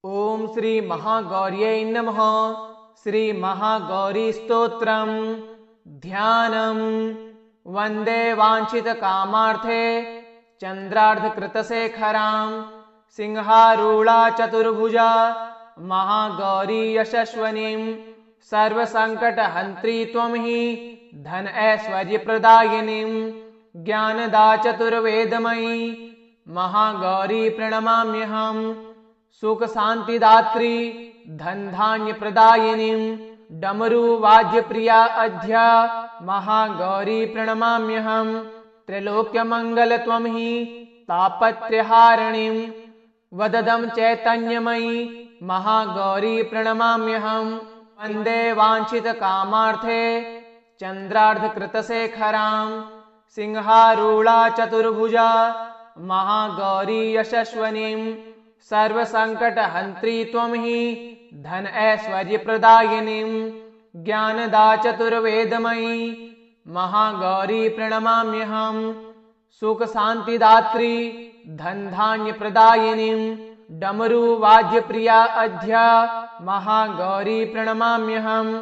ओम श्री महागौर्यै नमः। श्री महागौरी स्तोत्रम् ध्यानम्। वंदे वांछित कामार्थे चंद्रार्धकृतशेखरां सिंहारूढ़ा चतुर्भुजा महागौरी यशस्वनीं सर्वसंकटहंत्री त्वं हि धन ऐश्वर्य प्रदायिनीं ज्ञानदा चतुर्वेदमयी महागौरी प्रणमाम्यहम्। सुख शांतिदात्री धन धान्य प्रदायिनीं डमरू वाद्य प्रिया अध्या महागौरी प्रणमाम्यहम्। त्रैलोक्य मंगल त्वं हि तापत्रयहारिणीं वददं चैतन्यमयी महागौरी प्रणमाम्यहम्। वंदे वांछित कामार्थे चंद्रार्धकृतशेखरां सिंहारूढ़ा चतुर्भुजा महागौरी यशस्वनीं सर्वसंकटहंत्री त्वं हि धन ऐश्वर्य प्रदायिनीं ज्ञानदा चतुर्वेदमयी महागौरी प्रणमाम्यहम्। सुख शांतिदात्री धन धान्य प्रदायिनीं डमरू वाद्य प्रिया अध्या महागौरी प्रणमाम्यहम्।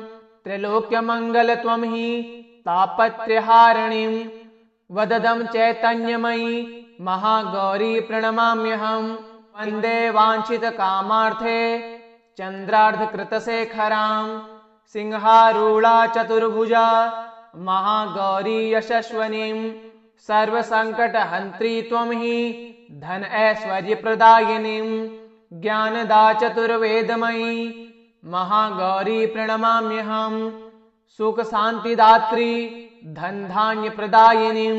त्रैलोक्य मंगल त्वं हि तापत्रयहारिणीं वददं चैतन्यमयी महागौरी प्रणमाम्यहम्। वंदे वांछित कामार्थे चंद्रार्धकृतशेखरां सिंहारूढ़ा चतुर्भुजा महागौरी यशस्वनीं सर्वसंकटहंत्री त्वं हि धन ऐश्वर्य प्रदायिनीं ज्ञानदा चतुर्वेदमयी महागौरी प्रणमाम्यहम्। सुख शांतिदात्री धन धान्य प्रदायिनीं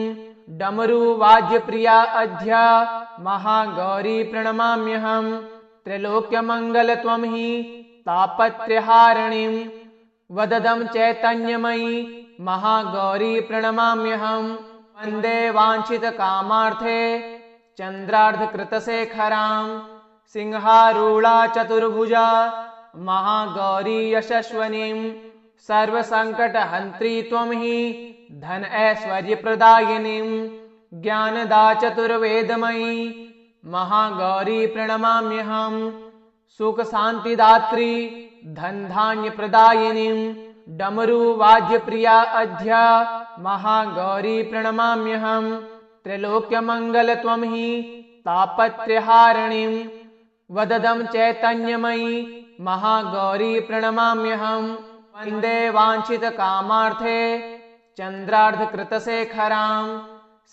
डमरू वाद्य प्रिया अध्या महागौरी प्रणमाम्यहम्। त्रैलोक्य मंगल त्वं हि तापत्रयहारिणीं वददं चैतन्यमयी महागौरी प्रणमाम्यहम्। वंदे वांछित कामार्थे चंद्रार्धकृतशेखरां सिंहारूढ़ा चतुर्भुजा महागौरी यशस्वनीं सर्वसंकटहंत्री त्वं हि धन ऐश्वर्य प्रदायिनीं ज्ञानदा चतुर्वेदमयी महागौरी प्रणमाम्यहम्। सुख शांतिदात्री धन धान्य प्रदायिनीं डमरू वाद्य प्रिया अध्या महागौरी प्रणमाम्यहम्। त्रैलोक्य मंगल त्वं हि तापत्रयहारिणीं वददं चैतन्यमयी महागौरी प्रणमाम्यहम्। वंदे वांछित कामार्थे चंद्रार्धकृतशेखरां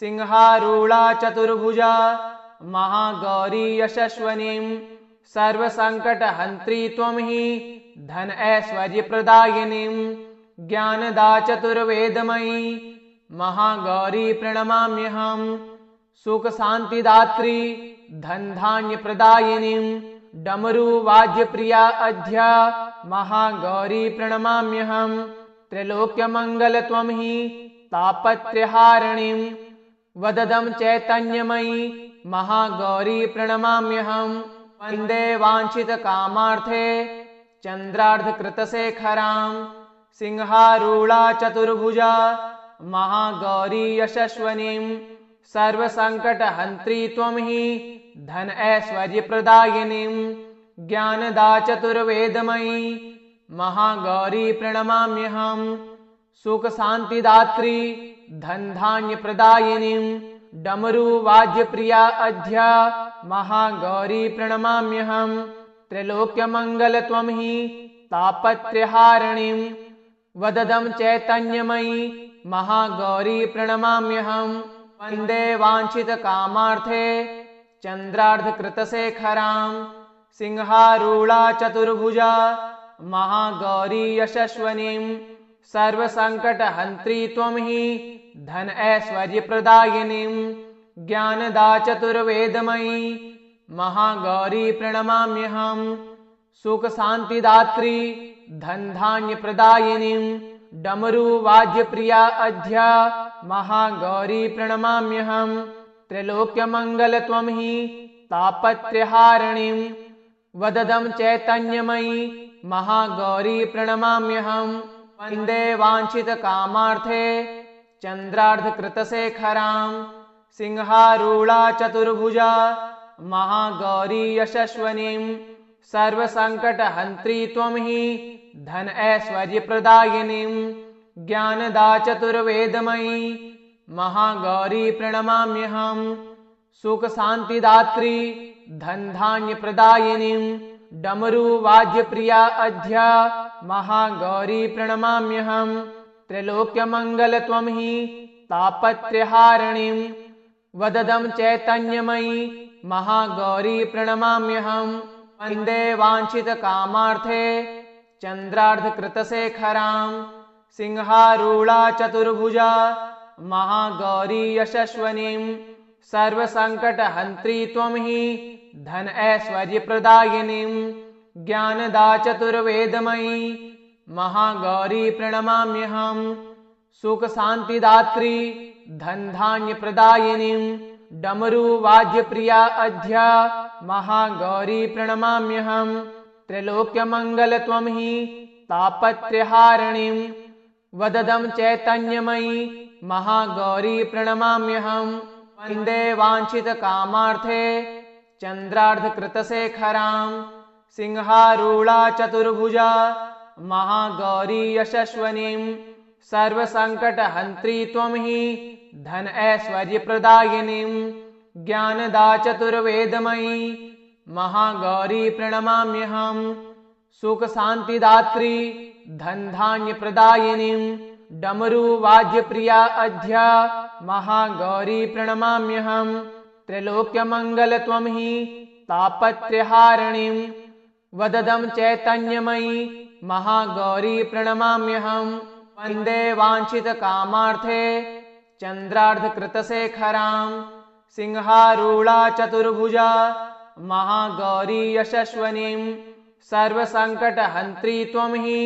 सिंहारूढ़ा चतुर्भुजा महागौरी यशस्वनीं सर्वसंकटहंत्री त्वं हि धन ऐश्वर्य प्रदायिनीं ज्ञानदा चतुर्वेदमयी महागौरी प्रणमाम्यहम्। सुख शांतिदात्री धन धान्य प्रदायिनीं डमरू वाद्य प्रिया अध्या महागौरी प्रणमाम्यहम्। त्रैलोक्य मंगल त्वं हि तापत्रयहारिणीं वददं चैतन्यमयी महागौरी प्रणमाम्यहम्। वंदे वांछित कामार्थे चंद्रार्धकृतशेखरां सिंहारूढ़ा चतुर्भुजा महागौरी यशस्वनीं सर्वसंकटहंत्री त्वं हि धन ऐश्वर्य प्रदायिनीं ज्ञानदा चतुर्वेदमयी महागौरी प्रणमाम्यहम्। सुख शांतिदात्री धन धान्य प्रदायिनीं डमरू वाद्य प्रिया अध्या महागौरी प्रणमाम्यहम्। त्रैलोक्य मंगल त्वं हि तापत्रयहारिणीं वददं चैतन्यमयी महागौरी प्रणमाम्यहम्। वंदे वांछित कामार्थे चंद्रार्धकृतशेखरां सिंहारूढ़ा चतुर्भुजा महागौरी यशस्वनीं सर्वसंकटहंत्री त्वं हि धन ऐश्वर्य प्रदायिनीं ज्ञानदा चतुर्वेदमयी महागौरी प्रणमाम्यहम्। सुख शांतिदात्री धन धान्य प्रदायिनीं डमरू वाद्य प्रिया अध्या महागौरी प्रणमाम्यहम्। त्रैलोक्य मंगल त्वं हि तापत्रयहारिणीं वददं चैतन्यमयी महागौरी प्रणमाम्यहम्। वंदे वांछित कामार्थे चंद्रार्धकृतशेखरां सिंहारूढ़ा चतुर्भुजा महागौरी यशस्वनीं सर्वसंकटहन्त्री त्वं हि धन ऐश्वर्यप्रदायिनीं ज्ञानदा चतुर्वेदमयी महागौरी प्रणमाम्यहं सुखशान्तिदात्री धनधान्यप्रदायिनीं डमरुवाद्यप्रिया अध्या महागौरी प्रणमाम्यहं त्रैलोक्यमङ्गलत्वं हि तापत्रयहारिणीं वददं चैतन्यमयी महागौरी प्रणमाम्यहं वन्दे वाञ्छितकामार्थे चन्द्रार्धकृतशेखरां सिंहारूढा चतुर्भुजा महागौरी यशस्विनीं सर्वसंकटहन्त्री त्वं हि धन ऐश्वर्यप्रदायिनीं ज्ञानदा चतुर्वेदमयी महागौरी प्रणमाम्यहं सुखशान्तिदात्री धनधान्यप्रदायिनीं डमरुवाद्यप्रिया अध्या महागौरी प्रणमाम्यहं त्रैलोक्यमङ्गलत्वं हि तापत्रयहारिणीं वददं चैतन्यमयी महागौरी प्रणमाम्यहं वन्दे वाञ्छितकामार्थे चन्द्रार्धकृतशेखरां सिंहारूढा चतुर्भुजा महागौरी यशस्विनीं सर्वसंकटहन्त्री त्वं हि धन ऐश्वर्यप्रदायिनीं ज्ञानदा चतुर्वेदमयी महागौरी प्रणमाम्यहं सुखशान्तिदात्री धनधान्यप्रदायिनीं डमरुवाद्यप्रिया अध्या महागौरी प्रणमाम्यहं त्रैलोक्यमङ्गलत्वं हि तापत्रयहारिणीं वददं चैतन्यमयी महागौरी प्रणमाम्यहं वन्दे वाञ्छितकामार्थे चन्द्रार्धकृतशेखरां सिंहारूढा चतुर्भुजा महागौरी यशस्विनीं सर्वसंकटहन्त्री त्वं हि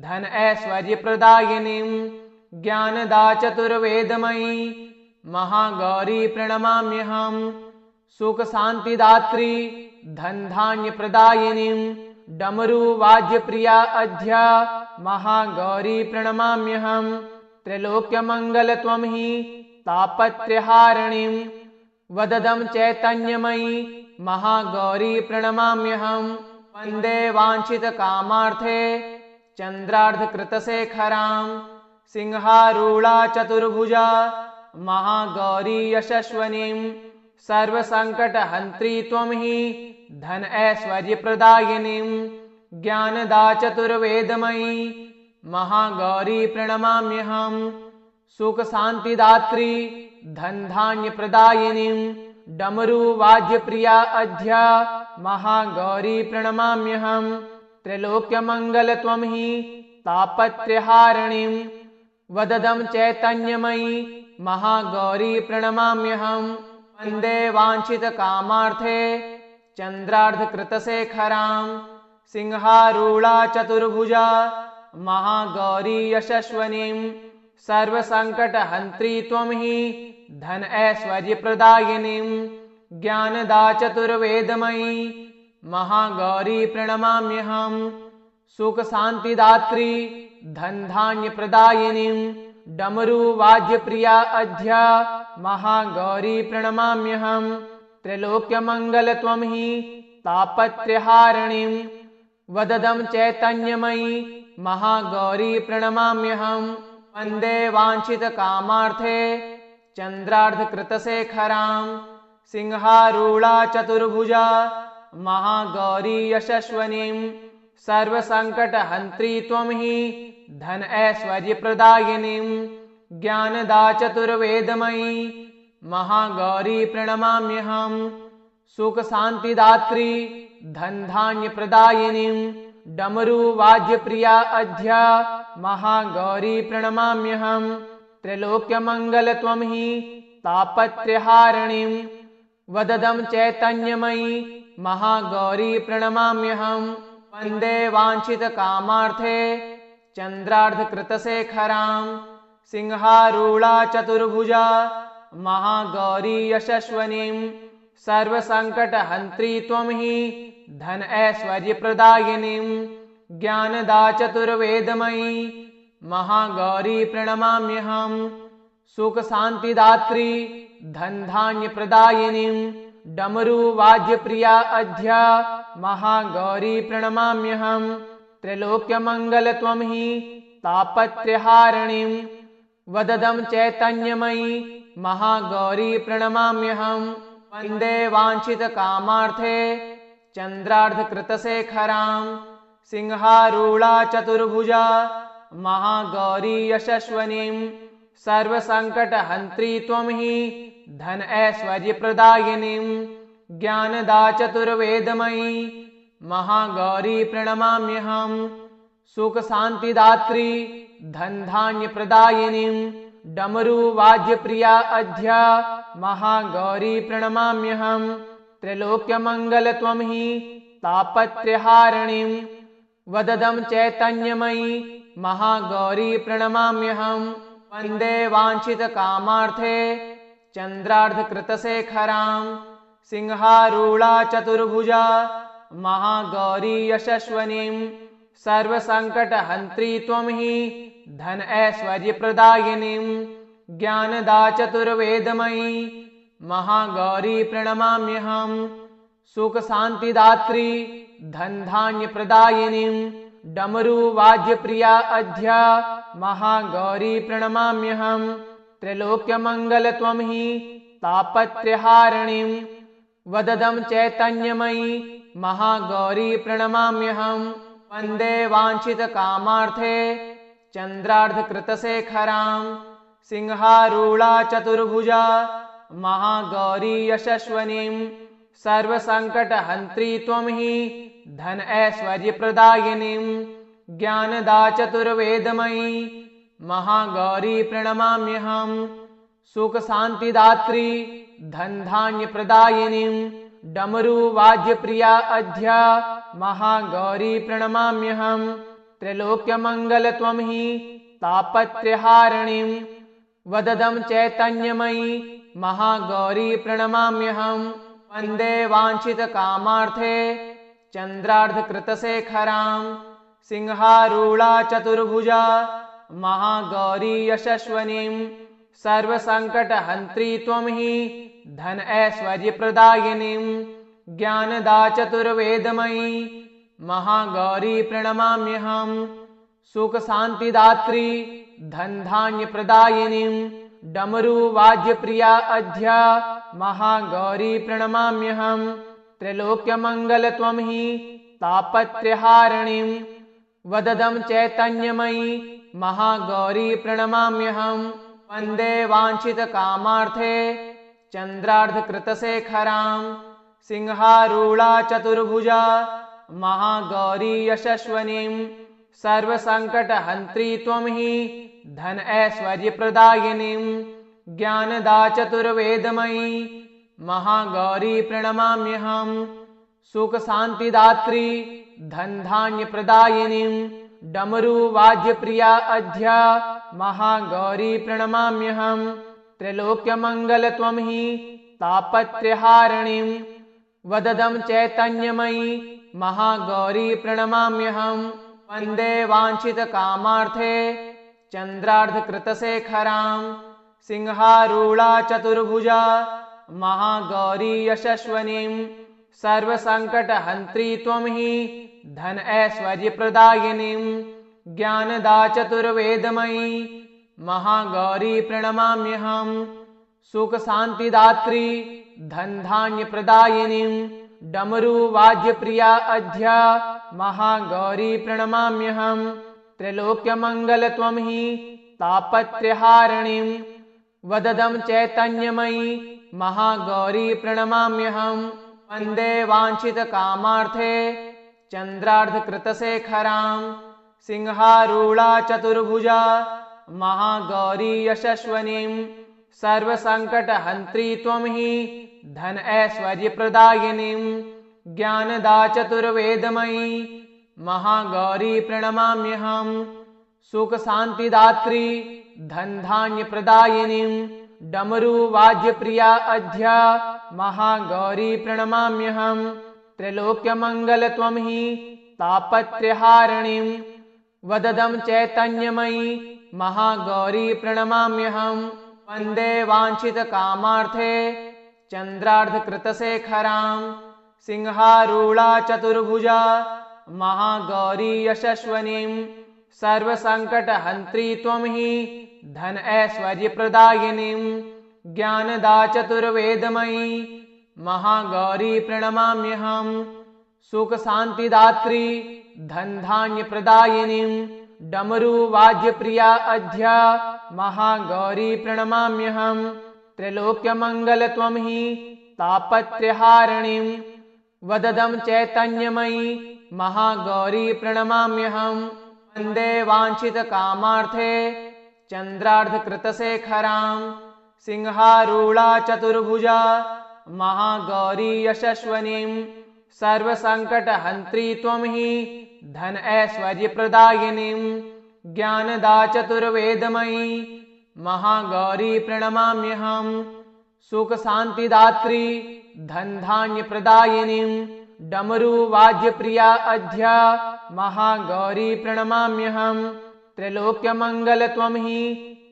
धन ऐश्वर्यप्रदायिनीं ज्ञानदा चतुर्वेदमयी महागौरी प्रणमाम्यहं सुखशान्तिदात्री धनधान्यप्रदायिनीं डमरुवाद्यप्रिया अध्या महागौरी प्रणमाम्यहं त्रैलोक्यमङ्गलत्वं हि तापत्रयहारिणीं वददं चैतन्यमयी महागौरी प्रणमाम्यहं वन्दे वाञ्छितकामार्थे चन्द्रार्धकृतशेखरां सिंहारूढा चतुर्भुजा महागौरी यशस्विनीं सर्वसंकटहन्त्री त्वं हि धन ऐश्वर्यप्रदायिनीं ज्ञानदा चतुर्वेदमयी महागौरी प्रणमाम्यहं सुखशान्तिदात्री धनधान्यप्रदायिनीं डमरुवाद्यप्रिया अध्या महागौरी प्रणमाम्यहं त्रैलोक्यमङ्गलत्वं हि तापत्रयहारिणीं वददं चैतन्यमयी महागौरी प्रणमाम्यहं वन्दे वाञ्छितकामार्थे चन्द्रार्धकृतशेखरां सिंहारूढा चतुर्भुजा महागौरी यशस्विनीं सर्वसंकटहन्त्री त्वं हि धन ऐश्वर्यप्रदायिनीं ज्ञानदा चतुर्वेदमयी महागौरी प्रणमाम्यहं सुखशान्तिदात्री धनधान्यप्रदायिनीं डमरुवाद्यप्रिया अध्या महागौरी प्रणमाम्यहं त्रैलोक्यमङ्गलत्वं हि तापत्रयहारिणीं वददं चैतन्यमयी महागौरी प्रणमाम्यहं वन्दे वाञ्छितकामार्थे चन्द्रार्धकृतशेखरां सिंहारूढा चतुर्भुजा महागौरी यशस्विनीं सर्वसंकटहन्त्री त्वं हि धन ऐश्वर्यप्रदायिनीं ज्ञानदा चतुर्वेदमयी महागौरी प्रणमाम्यहं सुखशान्तिदात्री धनधान्यप्रदायिनीं डमरुवाद्यप्रिया अध्या महागौरी प्रणमाम्यहं त्रैलोक्यमङ्गलत्वं हि तापत्रयहारिणीं वददं चैतन्यमयी महागौरी प्रणमाम्यहं वन्दे वाञ्छितकामार्थे चन्द्रार्धकृतशेखरां सिंहारूढा चतुर्भुजा महागौरी यशस्विनीं सर्वसंकटहन्त्री त्वं हि धन ऐश्वर्यप्रदायिनीं ज्ञानदा चतुर्वेदमयी महागौरी प्रणमाम्यहं सुखशान्तिदात्री धनधान्यप्रदायिनीं डमरुवाद्यप्रिया अध्या महागौरी प्रणमाम्यहम् त्रैलोक्यमङ्गल त्वं हि तापत्रयहारिणीं वददं चैतन्यमयी महागौरी प्रणमाम्यहम् वन्दे वाञ्छितकामार्थे चन्द्रार्धकृतशेखरां सिंहारूढा चतुर्भुजा महागौरी यशस्वनीं सर्वसङ्कटहन्त्री त्वं हि धन ऐश्वर्यप्रदायिनीं ज्ञानदा चतुर्वेदमयी महागौरी प्रणमाम्यहम् सुखशान्तिदात्री धनधान्यप्रदायिनीं डमरुवाद्यप्रिया अध्या महागौरी प्रणमाम्यहम् त्रैलोक्यमङ्गल त्वं हि तापत्रयहारिणीं वददं चैतन्यमयी महागौरी प्रणमाम्यहम् वन्दे वाञ्छितकामार्थे चन्द्रार्धकृतशेखरां सिंहारूढा चतुर्भुजा महागौरी यशस्वनीं सर्वसङ्कटहन्त्री त्वं हि धन ऐश्वर्यप्रदायिनीं ज्ञानदा चतुर्वेदमयी महागौरी प्रणमाम्यहम् सुखशान्तिदात्री धनधान्यप्रदायिनीं डमरुवाद्यप्रिया अध्या महागौरी प्रणमाम्यहम् त्रैलोक्यमङ्गल त्वं हि तापत्रयहारिणीं वददं चैतन्यमयी महागौरी प्रणमाम्यहम् वन्दे वाञ्छितकामार्थे चन्द्रार्धकृतशेखरां सिंहारूढा चतुर्भुजा महागौरी यशस्वनीं सर्वसङ्कटहन्त्री त्वं हि धन ऐश्वर्यप्रदायिनीं ज्ञानदा चतुर्वेदमयी महागौरी प्रणमाम्यहम् सुखशान्तिदात्री धनधान्यप्रदायिनीं डमरुवाद्यप्रिया अध्या महागौरी प्रणमाम्यहम् त्रैलोक्यमङ्गल त्वं हि तापत्रयहारिणीं वददं चैतन्यमयी महागौरी प्रणमाम्यहम् वन्दे वाञ्छितकामार्थे चन्द्रार्धकृतशेखरां सिंहारूढा चतुर्भुजा महागौरी यशस्वनीं सर्वसङ्कटहन्त्री त्वं हि धन ऐश्वर्यप्रदायिनीं ज्ञानदा चतुर्वेदमयी महागौरी प्रणमाम्यहम् सुखशान्तिदात्री धनधान्यप्रदायिनीं डमरुवाद्यप्रिया अध्या महागौरी प्रणमाम्यहम् त्रैलोक्यमङ्गल त्वं हि तापत्रयहारिणीं वददं चैतन्यमयी महागौरी प्रणमाम्यहम् वन्दे वाञ्छितकामार्थे चन्द्रार्धकृतशेखरां सिंहारूढा चतुर्भुजा महागौरी यशस्वनीं सर्वसङ्कटहन्त्री त्वं हि धन ऐश्वर्यप्रदायिनीं ज्ञानदा चतुर्वेदमयी महागौरी प्रणमाम्यहम् सुखशान्तिदात्री धनधान्यप्रदायिनीं डमरुवाद्यप्रिया अध्या महागौरी प्रणमाम्यहम् त्रैलोक्यमङ्गल त्वं हि तापत्रयहारिणीं वददं चैतन्यमयी महागौरी प्रणमाम्यहम् वन्दे वाञ्छितकामार्थे चन्द्रार्धकृतशेखरां सिंहारूढा चतुर्भुजा महागौरी यशस्वनीं सर्वसङ्कटहन्त्री त्वं हि धन ऐश्वर्यप्रदायिनीं ज्ञानदा चतुर्वेदमयी महागौरी प्रणमाम्यहम् सुखशान्तिदात्री धनधान्यप्रदायिनीं डमरुवाद्यप्रिया अध्या महागौरी प्रणमाम्यहम् त्रैलोक्यमङ्गल त्वं हि तापत्रयहारिणीं वददं चैतन्यमयी महागौरी प्रणमाम्यहम् वन्दे वाञ्छितकामार्थे चन्द्रार्धकृतशेखरां सिंहारूढा चतुर्भुजा महागौरी यशस्वनीं सर्वसङ्कटहन्त्री त्वं हि धन ऐश्वर्यप्रदायिनीं ज्ञानदा चतुर्वेदमयी महागौरी प्रणमाम्यहम् सुखशान्तिदात्री धनधान्यप्रदायिनीं डमरुवाद्यप्रिया अध्या महागौरी प्रणमाम्यहम् त्रैलोक्यमङ्गल त्वं हि तापत्रयहारिणीं वददं चैतन्यमयी महागौरी प्रणमाम्यहम् वन्दे वाञ्छितकामार्थे चन्द्रार्धकृतशेखरां सिंहारूढा चतुर्भुजा महागौरी यशस्वनीं सर्वसङ्कटहन्त्री त्वं हि धन ऐश्वर्यप्रदायिनीं ज्ञानदा चतुर्वेदमयी महागौरी प्रणमाम्यहं सुखशान्तिदात्री धनधान्यप्रदायिनीं डमरुवाद्यप्रिया अध्या महागौरी प्रणमाम्यहं त्रैलोक्यमङ्गलत्वं हि तापत्रयहारिणीं वददं चैतन्यमयी महागौरी प्रणमाम्यहं वन्दे वाञ्छितकामार्थे चन्द्रार्धकृतशेखरां सिंहारूढा चतुर्भुजा महागौरी यशस्वनीं सर्वसङ्कटहन्त्री त्वं हि धन ऐश्वर्यप्रदायिनीं ज्ञानदा चतुर्वेदमयी महागौरी प्रणमाम्यहं सुखशान्तिदात्री धनधान्यप्रदायिनीं डमरुवाद्यप्रिया अध्या महागौरी प्रणमाम्यहं त्रैलोक्यमङ्गलत्वं हि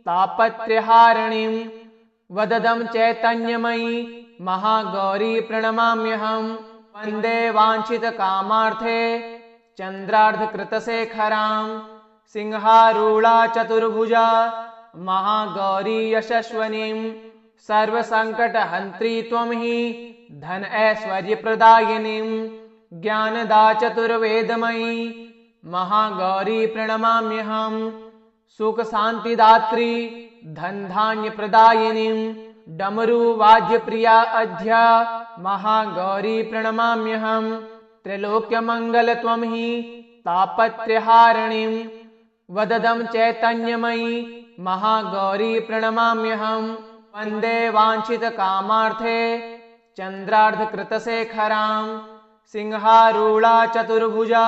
तापत्रयहारिणीं वददं चैतन्यमयी महागौरी प्रणमाम्यहं वन्दे वाञ्छितकामार्थे चन्द्रार्धकृतशेखरां सिंहारूढा चतुर्भुजा महागौरी यशस्वनीं सर्वसङ्कटहन्त्री त्वं हि धन ऐश्वर्यप्रदायिनीं ज्ञानदा चतुर्वेदमयी महागौरी प्रणमाम्यहं सुखशान्तिदात्री धनधान्यप्रदायिनीं डमरुवाद्यप्रिया अध्या महागौरी प्रणमाम्यहं त्रैलोक्यमङ्गलत्वं हि तापत्रयहारिणीं वददं चैतन्यमयी महागौरी प्रणमाम्यहं वन्दे वाञ्छितकामार्थे चन्द्रार्धकृतशेखरां सिंहारूढा चतुर्भुजा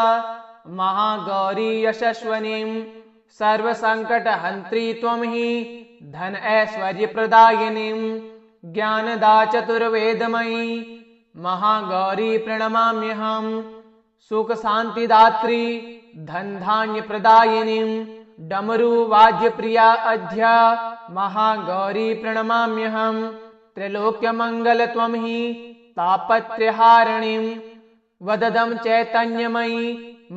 महागौरी यशस्वनीं सर्वसङ्कटहन्त्री त्वं हि धन ऐश्वर्यप्रदायिनीं ज्ञानदा चतुर्वेदमयी महागौरी प्रणमाम्यहं सुखशान्तिदात्री धनधान्यप्रदायिनीं डमरुवाद्यप्रिया अध्या महागौरी प्रणमाम्यहं त्रैलोक्यमङ्गलत्वं हि तापत्रयहारिणीं वददं चैतन्यमयी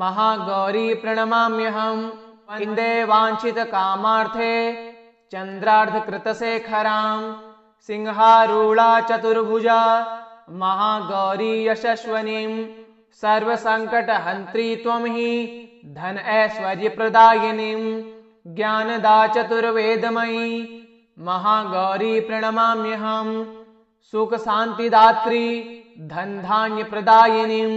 महागौरी प्रणमाम्यहं वन्दे वाञ्छितकामार्थे चन्द्रार्धकृतशेखरां सिंहारूढा चतुर्भुजा महागौरी यशस्वनीं सर्वसङ्कटहन्त्री त्वं हि धन ऐश्वर्यप्रदायिनीं ज्ञानदा चतुर्वेदमयी महागौरी प्रणमाम्यहं सुखशान्तिदात्री धनधान्यप्रदायिनीं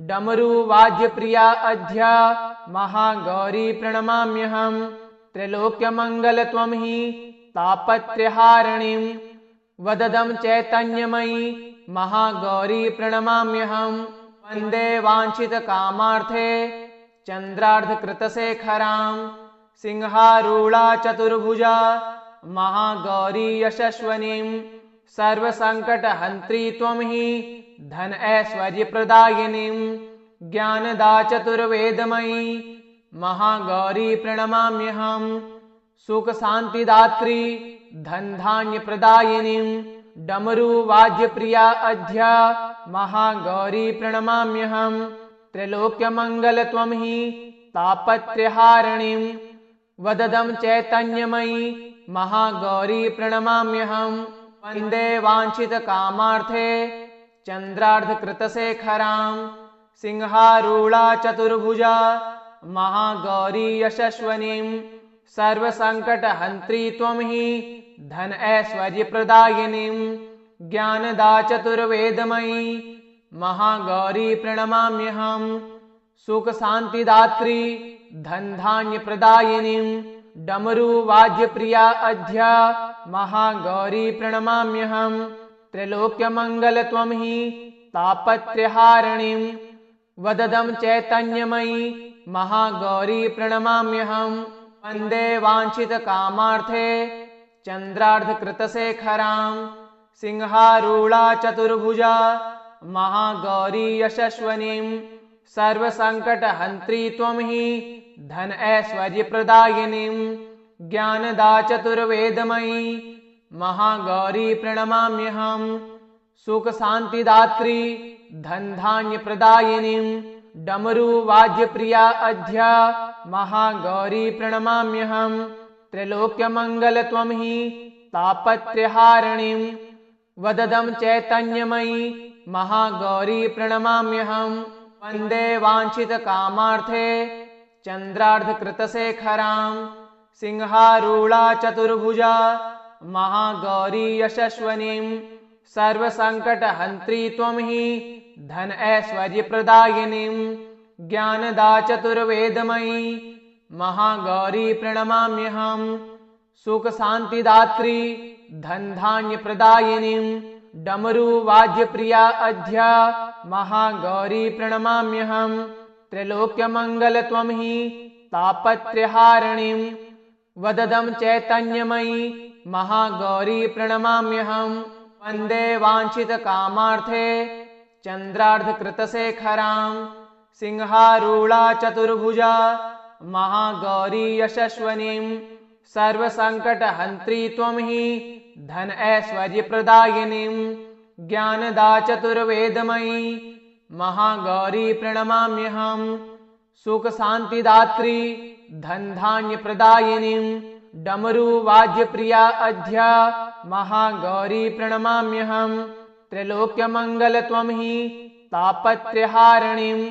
डमरुवाद्यप्रिया अध्या महागौरी प्रणमाम्यहं त्रैलोक्यमङ्गलत्वं हि तापत्रयहारिणीं वददं चैतन्यमयी महागौरी प्रणमाम्यहं वन्दे वाञ्छितकामार्थे चन्द्रार्धकृतशेखरां सिंहारूढा चतुर्भुजा महागौरी यशस्वनीं सर्वसङ्कटहन्त्री त्वं हि धन ऐश्वर्यप्रदायिनीं ज्ञानदा चतुर्वेदमयी महागौरी प्रणमाम्यहं सुखशान्तिदात्री धनधान्यप्रदायिनीं डमरुवाद्यप्रिया अध्या महागौरी प्रणमाम्यहं त्रैलोक्यमङ्गलत्वं हि तापत्रयहारिणीं वददं चैतन्यमयी महागौरी प्रणमाम्यहं वन्दे वाञ्छितकामार्थे चन्द्रार्धकृतशेखरां सिंहारूढा चतुर्भुजा महागौरी यशस्वनीं सर्वसङ्कटहन्त्री त्वं हि धन ऐश्वर्यप्रदायिनीं ज्ञानदा चतुर्वेदमयी महागौरी प्रणमाम्यहं सुखशान्तिदात्री धनधान्यप्रदायिनीं डमरुवाद्यप्रिया अध्या महागौरी प्रणमाम्यहं त्रैलोक्यमङ्गलत्वं हि तापत्रयहारिणीं वददं चैतन्यमयी महागौरी प्रणमाम्यहं वन्दे वाञ्छितकामार्थे चन्द्रार्धकृतशेखरां सिंहारूढा चतुर्भुजा महागौरी यशस्वनीं सर्वसङ्कटहन्त्री त्वं हि धन ऐश्वर्यप्रदायिनीं ज्ञानदा चतुर्वेदमयी महागौरी प्रणमाम्यहं सुख शांतिदात्री धन धान्य प्रदायिनीं डमरू वाद्य प्रिया अध्या महागौरी प्रणमाम्यहम्। त्रैलोक्य मंगल त्वं हि तापत्रयहारिणीं वददं चैतन्यमयी महागौरी प्रणमाम्यहम्। वंदे वांछित कामार्थे चंद्रार्धकृतशेखरां सिंहारूढ़ा चतुर्भुजा महागौरी यशस्वनीं। सर्वसंकटहंत्री त्वं हि धन ऐश्वर्य प्रदायिनीं ज्ञानदा चतुर्वेदमयी महागौरी प्रणमाम्यहम्। सुख शांतिदात्री धन धान्य प्रदायिनीं डमरू वाद्य प्रिया अध्या महागौरी प्रणमाम्यहम्। त्रैलोक्य मंगल त्वं हि तापत्रयहारिणीं वददं चैतन्यमयी महागौरी प्रणमाम्यहम्। वंदे वांछित कामार्थे चंद्रार्धकृतशेखरां सिंहारूढ़ा चतुर्भुजा महागौरी यशस्वनीं। सर्वसंकटहंत्री त्वं हि धन ऐश्वर्य प्रदायिनीं ज्ञानदा चतुर्वेदमयी महागौरी प्रणमाम्यहम्। सुख शांतिदात्री धन धान्य प्रदायिनीं डमरू वाद्य प्रिया अध्या महागौरी प्रणमाम्यहम्। त्रैलोक्य मंगल त्वं हि तापत्रयहारिणीं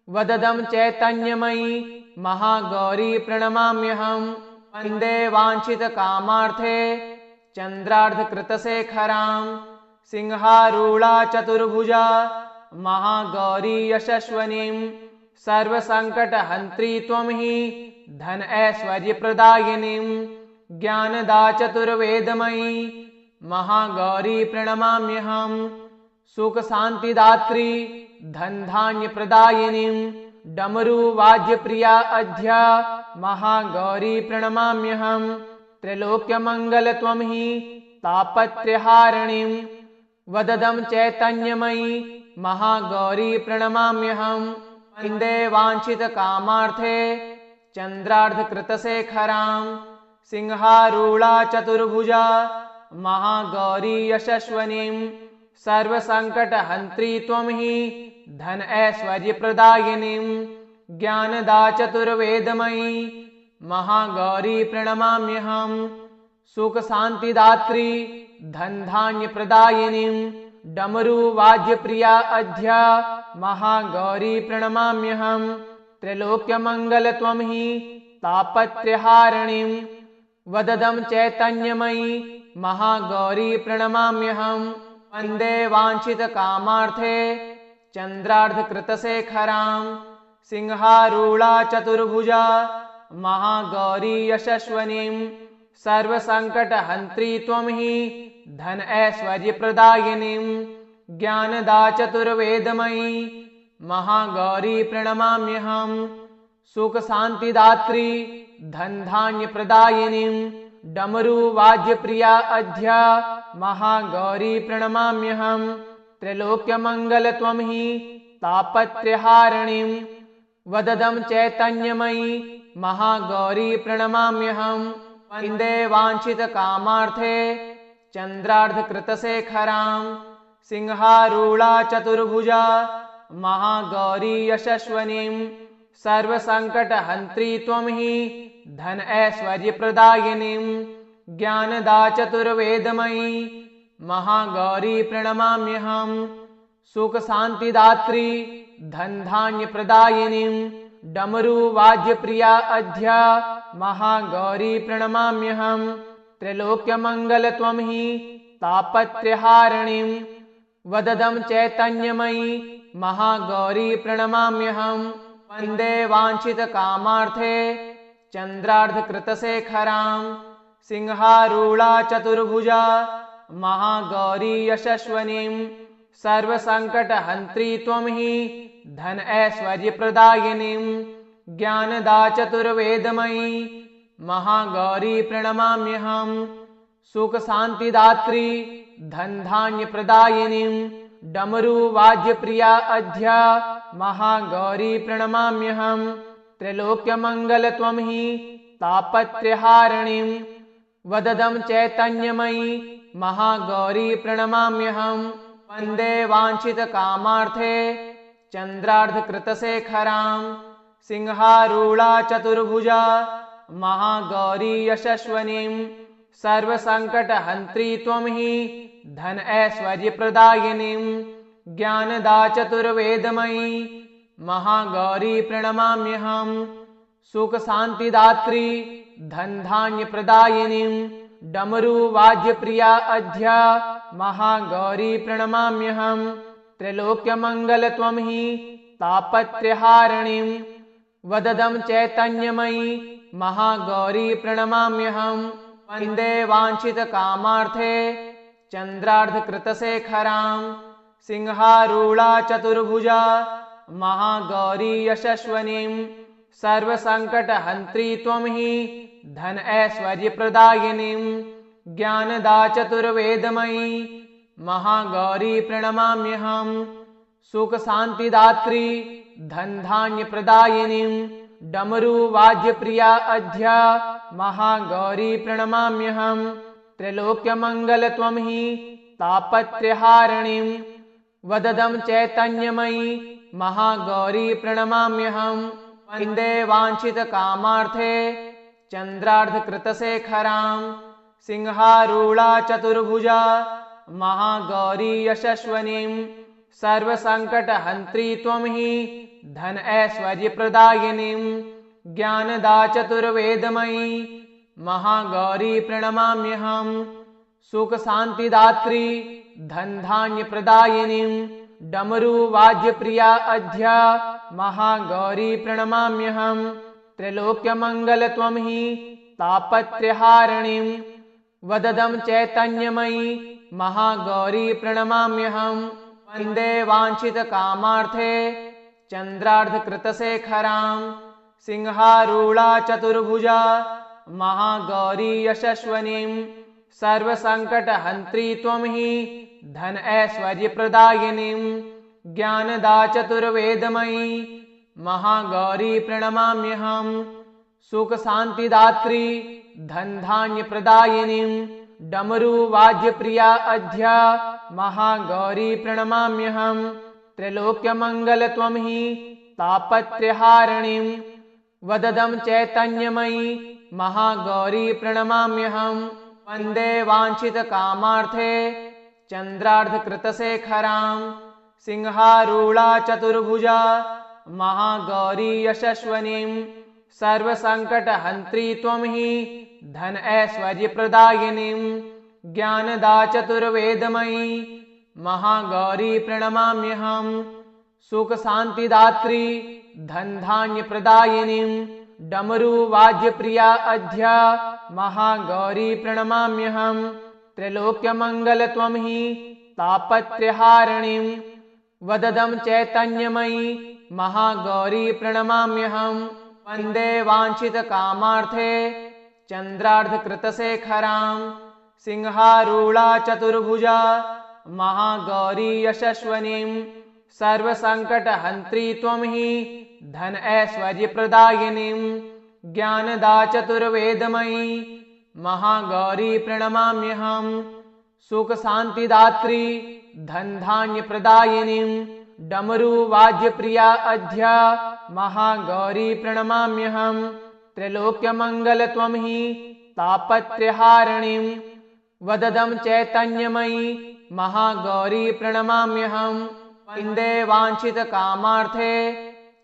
वददं चैतन्यमयी महागौरी प्रणमाम्यहम्। वंदे वांछित कामार्थे चंद्रार्धकृतशेखरां सिंहारूढ़ा चतुर्भुजा महागौरी यशस्वनीं। सर्वसंकटहंत्री त्वं हि धन ऐश्वर्य प्रदायिनीं ज्ञानदा चतुर्वेदमयी महागौरी प्रणमाम्यहम्। सुख शांतिदात्री धन धान्य प्रदायिनीं डमरू वाद्य प्रिया अध्या महागौरी प्रणमाम्यहम्। त्रैलोक्य मंगल त्वं हि तापत्रयहारिणीं वददं चैतन्यमयी महागौरी प्रणमाम्यहम्। वंदे वांछित कामार्थे चंद्रार्धकृतशेखरां सिंहारूढ़ा चतुर्भुजा महागौरी यशस्वनीं। सर्वसंकटहंत्री त्वं हि धन ऐश्वर्य प्रदायिनीं ज्ञानदा चतुर्वेदमयी महागौरी प्रणमाम्यहम्। सुख शांतिदात्री धन धान्य प्रदायिनीं डमरू वाद्य प्रिया अध्या महागौरी प्रणमाम्यहम्। त्रैलोक्य मंगल त्वं हि तापत्रयहारिणीं वददं चैतन्यमयी महागौरी प्रणमाम्यहम्। वंदे वांछित कामार्थे चंद्रार्धकृतशेखरां सिंहारूढ़ा चतुर्भुजा महागौरी यशस्वनीं। सर्वसंकटहंत्री त्वं हि धन ऐश्वर्य प्रदायिनीं ज्ञानदा चतुर्वेदमयी महागौरी प्रणमाम्यहम्। सुख शांतिदात्री धन धान्य प्रदायिनीं डमरू वाद्य प्रिया अध्या महागौरी प्रणमाम्यहम्। त्रैलोक्य मंगल त्वं हि तापत्रयहारिणीं वददं चैतन्यमयी महागौरी प्रणमाम्यहम्। वंदे वांछित कामार्थे चंद्रार्धकृतशेखरां सिंहारूढ़ा चतुर्भुजा महागौरी यशस्वनीं। सर्वसंकटहंत्री त्वं हि धन ऐश्वर्य प्रदायिनीं ज्ञानदा चतुर्वेदमयी महागौरी प्रणमाम्यहम्। सुख शांतिदात्री धन धान्य प्रदायिनीं डमरू वाद्य प्रिया अध्या महागौरी प्रणमाम्यहम्। त्रैलोक्य मंगल त्वं हि तापत्रयहारिणीं वददं चैतन्यमयी महागौरी प्रणमाम्यहम्। वंदे वांछित कामार्थे चंद्रार्धकृतशेखरां सिंहारूढ़ा चतुर्भुजा महागौरी यशस्वनीं। सर्वसंकटहंत्री त्वं हि धन ऐश्वर्य प्रदायिनीं ज्ञानदा चतुर्वेदमयी महागौरी प्रणमाम्यहम्। सुख शांतिदात्री धन धान्य प्रदायिनीं डमरू वाद्य प्रिया अध्या महागौरी प्रणमाम्यहम्। त्रैलोक्य मंगल त्वं हि तापत्रयहारिणीं वददं चैतन्यमयी महागौरी प्रणमाम्यहम्। वन्दे वाञ्छितकामार्थे चन्द्रार्धकृतशेखरां सिंहारूढा चतुर्भुजा महागौरी यशस्वनीं सर्वसङ्कटहन्त्री त्वं हि धन ऐश्वर्यप्रदायिनीं ज्ञानदा चतुर्वेदमयी महागौरी प्रणमाम्यहं सुखशान्तिदात्री धनधान्यप्रदायिनीं डमरुवाद्यप्रिया अध्या महागौरी प्रणमाम्यहं त्रैलोक्यमङ्गल त्वं हि तापत्रयहारिणीं वददं चैतन्यमयी महागौरी प्रणमाम्यहं वन्दे वाञ्छितकामार्थे चन्द्रार्धकृतशेखरां सिंहारूढा चतुर्भुजा महागौरी यशस्वनीं सर्वसङ्कटहन्त्री त्वं हि धन ऐश्वर्यप्रदायिनीं ज्ञानदा चतुर्वेदमयी महागौरी प्रणमाम्यहं सुखशान्तिदात्री धनधान्यप्रदायिनीं डमरुवाद्यप्रिया अध्या महागौरी प्रणमाम्यहं त्रैलोक्यमङ्गल त्वं हि तापत्रयहारिणीं वददं चैतन्यमयी महागौरी प्रणमाम्यहं वन्दे वाञ्छितकामार्थे चन्द्रार्धकृतशेखरां सिंहारूढा चतुर्भुजा महागौरी यशस्वनीं सर्वसङ्कटहन्त्री त्वं हि धन ऐश्वर्यप्रदायिनीं ज्ञानदा चतुर्वेदमयी महागौरी प्रणमाम्यहं सुखशान्तिदात्री धनधान्यप्रदायिनीं डमरुवाद्यप्रिया अध्या महागौरी प्रणमाम्यहं त्रैलोक्यमङ्गल त्वं हि तापत्रयहारिणीं वददं चैतन्यमयी महागौरी प्रणमाम्यहं वन्दे वाञ्छितकामार्थे चन्द्रार्धकृतशेखरां सिंहारूढा चतुर्भुजा महागौरी यशस्वनीं सर्वसङ्कटहन्त्री त्वं हि धन ऐश्वर्यप्रदायिनीं ज्ञानदा चतुर्वेदमयी महागौरी प्रणमाम्यहं सुखशान्तिदात्री धनधान्यप्रदायिनीं डमरुवाद्यप्रिया अध्या महागौरी प्रणमाम्यहं त्रैलोक्यमङ्गल त्वं हि तापत्रयहारिणीं वददं चैतन्यमयी महागौरी प्रणमाम्यहं वन्दे वाञ्छितकामार्थे चन्द्रार्धकृतशेखरां सिंहारूढा चतुर्भुजा महागौरी यशस्वनीं सर्वसङ्कटहन्त्री त्वं हि धन ऐश्वर्यप्रदायिनीं ज्ञानदा चतुर्वेदमयी महागौरी प्रणमाम्यहं सुखशान्तिदात्री धनधान्यप्रदायिनीं डमरुवाद्यप्रिया अध्या महागौरी प्रणमाम्यहं त्रैलोक्यमङ्गल त्वं हि तापत्रयहारिणीं वददं चैतन्यमयी महागौरी प्रणमाम्यहं वन्दे वाञ्छितकामार्थे चन्द्रार्धकृतशेखरां सिंहारूढा चतुर्भुजा महागौरी यशस्वनीं सर्वसङ्कटहन्त्री त्वं हि धन ऐश्वर्यप्रदायिनीं ज्ञानदा चतुर्वेदमयी महागौरी प्रणमाम्यहं सुखशान्तिदात्री धनधान्यप्रदायिनीं डमरुवाद्यप्रिया अध्या महागौरी प्रणमाम्यहं त्रैलोक्यमङ्गल त्वं हि तापत्रयहारिणीं वददं चैतन्यमयी महागौरी प्रणमाम्यहं वन्दे वाञ्छितकामार्थे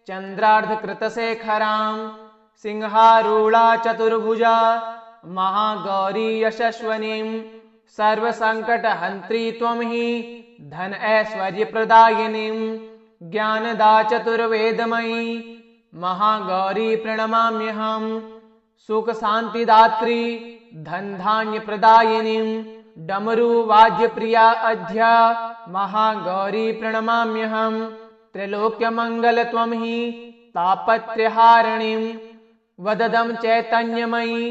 चन्द्रार्धकृतशेखरां सिंहारूढा चतुर्भुजा महागौरी यशस्वनीं सर्वसङ्कटहन्त्री त्वं हि धन ऐश्वर्यप्रदायिनीं ज्ञानदा चतुर्वेदमयी महागौरी प्रणमाम्यहं सुखशान्तिदात्री धनधान्यप्रदायिनीं डमरुवाद्यप्रिया अध्या महागौरी प्रणमाम्यहं त्रैलोक्यमङ्गल त्वं हि तापत्रयहारिणीं वददं चैतन्यमयी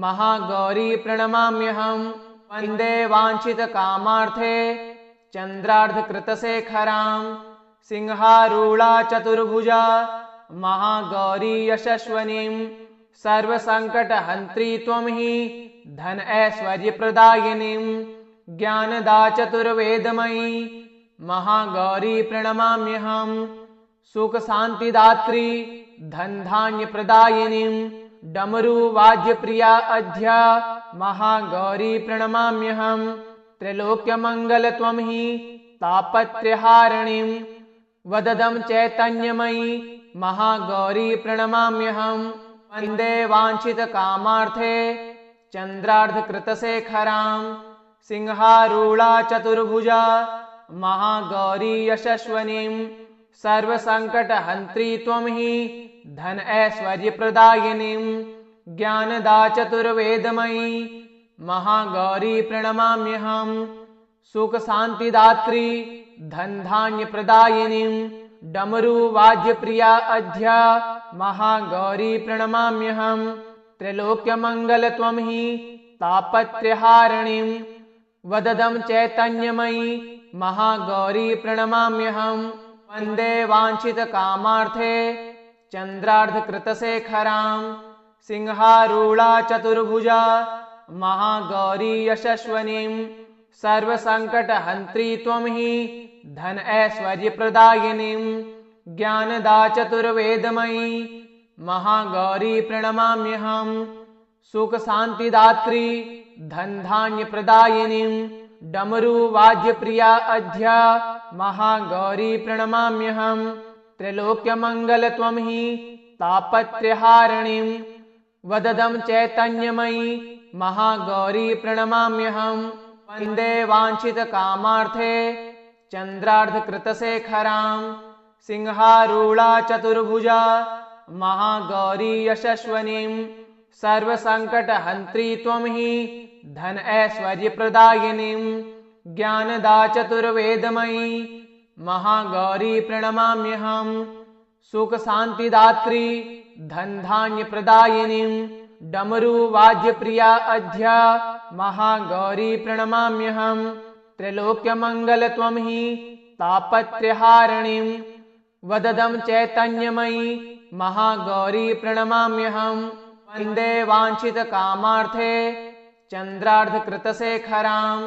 महागौरी प्रणमाम्यहं वन्दे वाञ्छितकामार्थे चन्द्रार्धकृतशेखरां सिंहारूढा चतुर्भुजा महागौरी यशस्वनीं सर्वसङ्कटहन्त्री त्वं हि धन ऐश्वर्यप्रदायिनीं ज्ञानदा चतुर्वेदमयी महागौरी प्रणमाम्यहम्। सुखशान्तिदात्री धनधान्यप्रदायिनीं डमरुवाद्यप्रिया अध्या महागौरी प्रणमाम्यहम्। त्रैलोक्यमङ्गलत्वं हि तापत्रयहारिणीं वददं चैतन्यमयी महागौरी प्रणमाम्यहम्। वन्दे वाञ्छितकामार्थे चन्द्रार्धकृतशेखरां सिंहारूढा चतुर्भुजा महागौरी यशस्विनीं। सर्वसङ्कटहन्त्री त्वं हि धन ऐश्वर्यप्रदायिनीं ज्ञानदा चतुर्वेदमयी महागौरी प्रणमाम्यहम्। सुखशान्तिदात्री धनधान्यप्रदायिनीं डमरुवाद्यप्रिया अध्या महागौरी प्रणमाम्यहम्। त्रैलोक्यमङ्गलत्वं हि तापत्रयहारिणीं वददं चैतन्यमयी महागौरी प्रणमाम्यहम्। वन्दे वाञ्छितकामार्थे चन्द्रार्धकृतशेखरां सिंहारूढा चतुर्भुजा महागौरी यशस्विनीं। सर्वसङ्कटहन्त्री त्वं हि धन ऐश्वर्यप्रदायिनीं ज्ञानदा चतुर्वेदमयी महागौरी प्रणमाम्यहम्। सुखशान्तिदात्री धनधान्यप्रदायिनीं डमरुवाद्यप्रिया अध्या महागौरी प्रणमाम्यहम्। त्रैलोक्यमङ्गलत्वं हि तापत्रयहारिणीं वददं चैतन्यमयी महागौरी प्रणमाम्यहम्। वन्दे वाञ्छितकामार्थे चन्द्रार्धकृतशेखरां सिंहारूढा चतुर्भुजा महागौरी यशस्विनीं। सर्वसङ्कटहन्त्री त्वं हि धन ऐश्वर्यप्रदायिनीं ज्ञानदा चतुर्वेदमयी महागौरी प्रणमाम्यहम्। सुखशान्तिदात्री धनधान्यप्रदायिनीं डमरुवाद्यप्रिया अध्या महागौरी प्रणमाम्यहम्। त्रैलोक्यमङ्गलत्वं हि तापत्रयहारिणीं वददं चैतन्यमयी महागौरी प्रणमाम्यहम्। वन्दे वाञ्छितकामार्थे चन्द्रार्धकृतशेखरां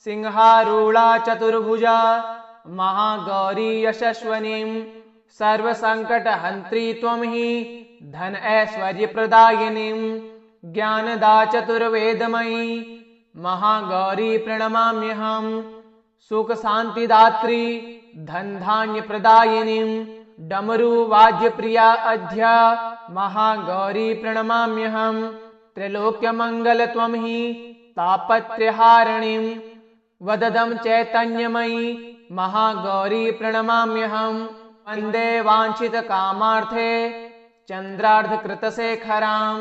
सिंहारूढा चतुर्भुजा महागौरी यशस्विनीं। सर्वसङ्कटहन्त्री त्वं हि धन ऐश्वर्यप्रदायिनीं ज्ञानदा चतुर्वेदमयी महागौरी प्रणमाम्यहम्। सुखशान्तिदात्री धनधान्यप्रदायिनीं डमरुवाद्यप्रिया अध्या महागौरी प्रणमाम्यहम्। त्रैलोक्यमङ्गलत्वं हि तापत्रयहारिणीं वददं चैतन्यमयी महागौरी प्रणमाम्यहम्। वन्दे वाञ्छितकामार्थे चन्द्रार्धकृतशेखरां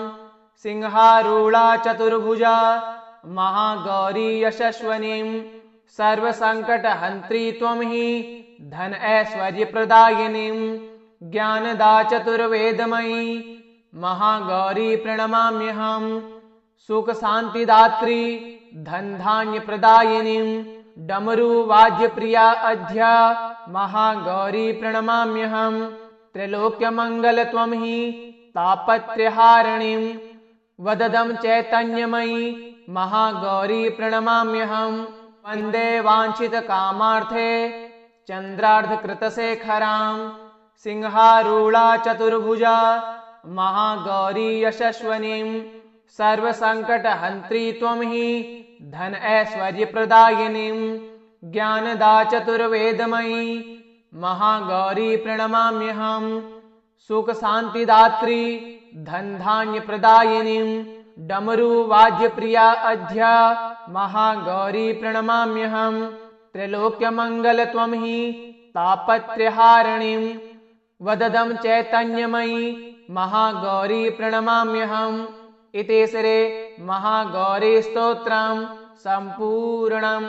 सिंहारूढा चतुर्भुजा महागौरी यशस्विनीं। सर्वसङ्कटहन्त्री त्वं हि धन ऐश्वर्यप्रदायिनीं ज्ञानदा चतुर्वेदमयी महागौरी प्रणमाम्यहम्। सुखशान्तिदात्री धनधान्यप्रदायिनीं डमरुवाद्यप्रिया अध्या महागौरी प्रणमाम्यहम्। त्रैलोक्यमङ्गलत्वं हि तापत्रयहारिणीं वददं चैतन्यमयी महागौरी प्रणमाम्यहम्। वन्दे वाञ्छितकामार्थे चन्द्रार्धकृतशेखरां सिंहारूढा चतुर्भुजा महागौरी यशस्विनीं। सर्वसङ्कटहन्त्री त्वं हि धन ऐश्वर्यप्रदायिनीं ज्ञानदा चतुर्वेदमयी महागौरी प्रणमाम्यहम्। सुखशान्तिदात्री धनधान्यप्रदायिनीं डमरुवाद्यप्रिया अध्या महागौरी प्रणमाम्यहम्। त्रैलोक्यमङ्गलत्वं हि तापत्रयहारिणीं वददं चैतन्यमयी महागौरी प्रणमाम्यहम्। इति श्री महागौरी स्तोत्रं सम्पूर्णम्।